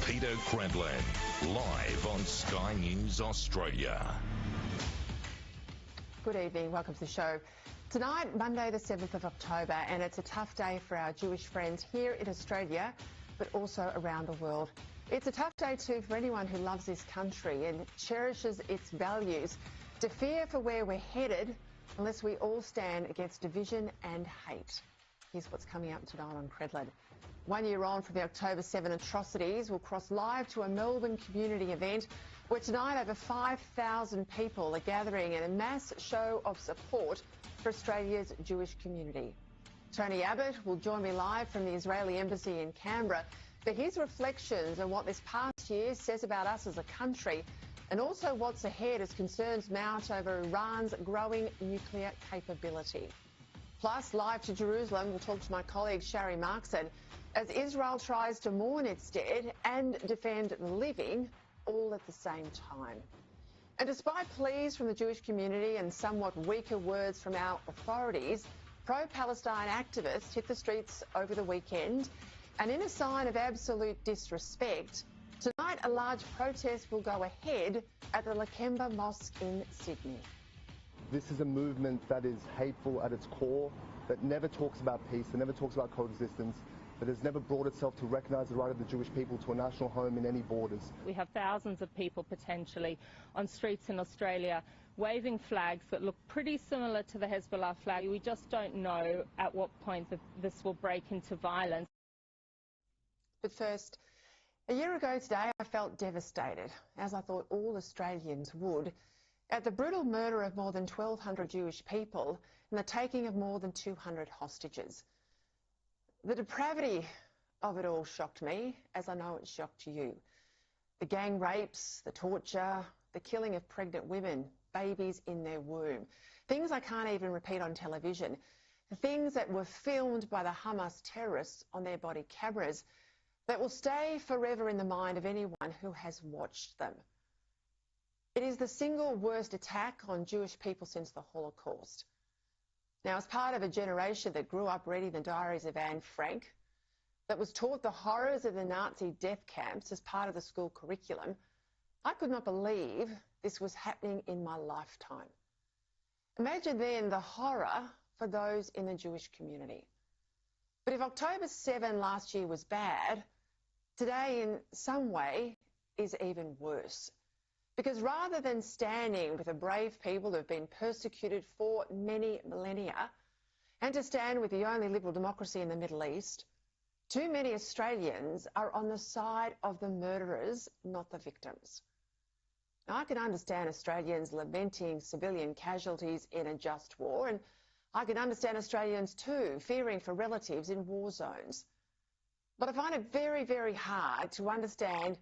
Peta Credlin, live on Sky News Australia. Good evening, welcome to the show. Tonight, Monday the 7th of October, and it's a tough day for our Jewish friends here in Australia, but also around the world. It's a tough day too for anyone who loves this country and cherishes its values, to fear for where we're headed unless we all stand against division and hate. Here's what's coming up tonight on Credlin. 1 year on from the October 7 atrocities, we'll cross live to a Melbourne community event where tonight over 5,000 people are gathering in a mass show of support for Australia's Jewish community. Tony Abbott will join me live from the Israeli Embassy in Canberra for his reflections on what this past year says about us as a country, and also what's ahead as concerns mount over Iran's growing nuclear capability. Plus, live to Jerusalem, we'll talk to my colleague Sharry Markson as Israel tries to mourn its dead and defend the living all at the same time. And despite pleas from the Jewish community and somewhat weaker words from our authorities, pro-Palestine activists hit the streets over the weekend, and in a sign of absolute disrespect, tonight a large protest will go ahead at the Lakemba Mosque in Sydney. This is a movement that is hateful at its core, that never talks about peace, that never talks about coexistence, that has never brought itself to recognise the right of the Jewish people to a national home in any borders. We have thousands of people potentially on streets in Australia waving flags that look pretty similar to the Hezbollah flag. We just don't know at what point this will break into violence. But first, a year ago today I felt devastated, as I thought all Australians would, at the brutal murder of more than 1,200 Jewish people and the taking of more than 200 hostages. The depravity of it all shocked me, as I know it shocked you. The gang rapes, the torture, the killing of pregnant women, babies in their womb. Things I can't even repeat on television. The things that were filmed by the Hamas terrorists on their body cameras that will stay forever in the mind of anyone who has watched them. It is the single worst attack on Jewish people since the Holocaust. Now, as part of a generation that grew up reading the diaries of Anne Frank, that was taught the horrors of the Nazi death camps as part of the school curriculum, I could not believe this was happening in my lifetime. Imagine then the horror for those in the Jewish community. But if October 7 last year was bad, today in some way is even worse. Because rather than standing with the brave people who have been persecuted for many millennia, and to stand with the only liberal democracy in the Middle East, too many Australians are on the side of the murderers, not the victims. Now, I can understand Australians lamenting civilian casualties in a just war, and I can understand Australians too fearing for relatives in war zones. But I find it very, very hard to understand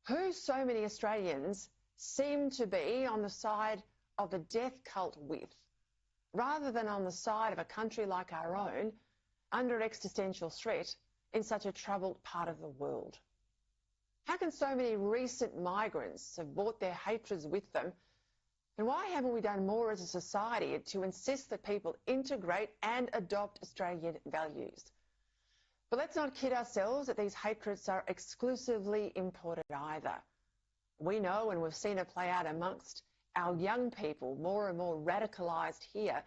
who so many Australians seem to be on the side of the death cult with, rather than on the side of a country like our own under existential threat in such a troubled part of the world. How can so many recent migrants have brought their hatreds with them, and why haven't we done more as a society to insist that people integrate and adopt Australian values? But let's not kid ourselves that these hatreds are exclusively imported either. We know, and we've seen it play out amongst our young people, more and more radicalised here,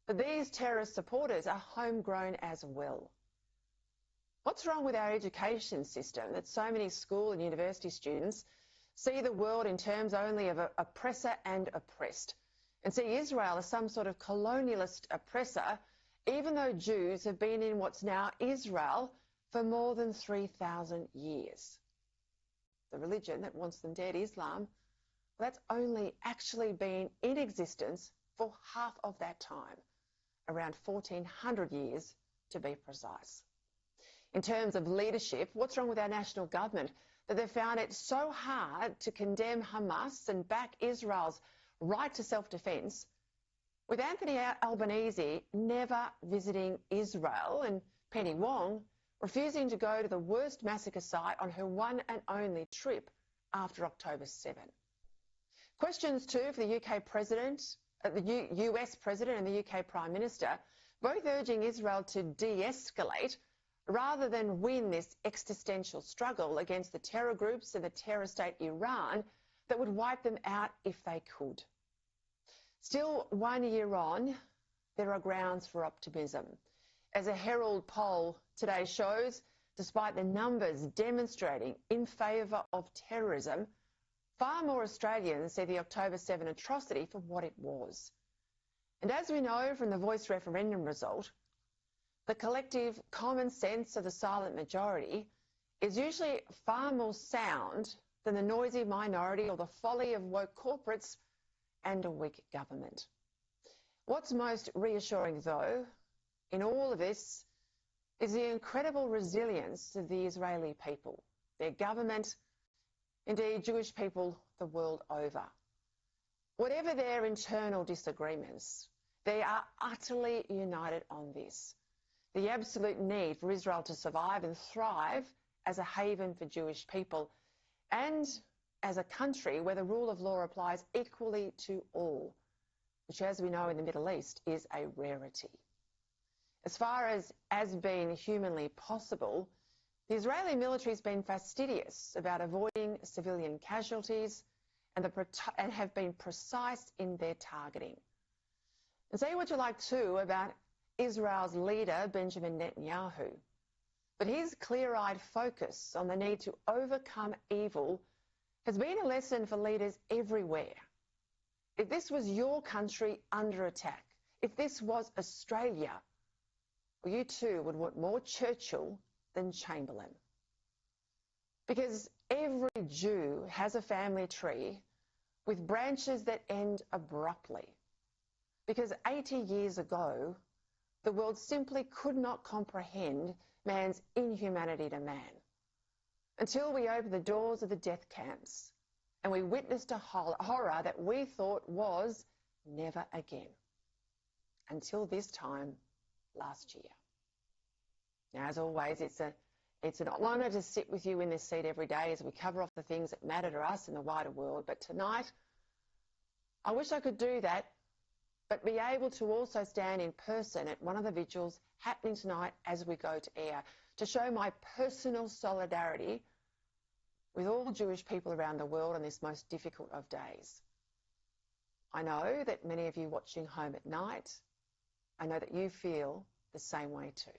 that these terrorist supporters are homegrown as well. What's wrong with our education system that so many school and university students see the world in terms only of oppressor and oppressed, and see Israel as some sort of colonialist oppressor, even though Jews have been in what's now Israel for more than 3,000 years? The religion that wants them dead, Islam, that's only actually been in existence for half of that time, around 1,400 years to be precise. In terms of leadership, what's wrong with our national government that they've found it so hard to condemn Hamas and back Israel's right to self-defence, with Anthony Albanese never visiting Israel and Penny Wong refusing to go to the worst massacre site on her one and only trip after October 7. Questions too for the UK President, the US President and the UK Prime Minister, both urging Israel to de-escalate rather than win this existential struggle against the terror groups and the terror state Iran that would wipe them out if they could. Still, 1 year on, there are grounds for optimism. As a Herald poll today shows, despite the numbers demonstrating in favour of terrorism, far more Australians see the October 7 atrocity for what it was. And as we know from the Voice referendum result, the collective common sense of the silent majority is usually far more sound than the noisy minority or the folly of woke corporates and a weak government. What's most reassuring, though, in all of this is the incredible resilience of the Israeli people, their government, indeed Jewish people the world over. Whatever their internal disagreements, they are utterly united on this: the absolute need for Israel to survive and thrive as a haven for Jewish people and as a country where the rule of law applies equally to all, which, as we know in the Middle East, is a rarity. As far as being humanly possible, the Israeli military has been fastidious about avoiding civilian casualties and have been precise in their targeting. And say what you like too about Israel's leader, Benjamin Netanyahu, but his clear-eyed focus on the need to overcome evil has been a lesson for leaders everywhere. If this was your country under attack, if this was Australia, well, you too would want more Churchill than Chamberlain. Because every Jew has a family tree with branches that end abruptly. Because 80 years ago, the world simply could not comprehend man's inhumanity to man, until we opened the doors of the death camps and we witnessed a horror that we thought was never again, until this time last year. Now, as always, it's an honour to sit with you in this seat every day as we cover off the things that matter to us in the wider world. But tonight, I wish I could do that, but be able to also stand in person at one of the vigils happening tonight as we go to air, to show my personal solidarity with all Jewish people around the world on this most difficult of days. I know that many of you watching home at night, I know that you feel the same way too.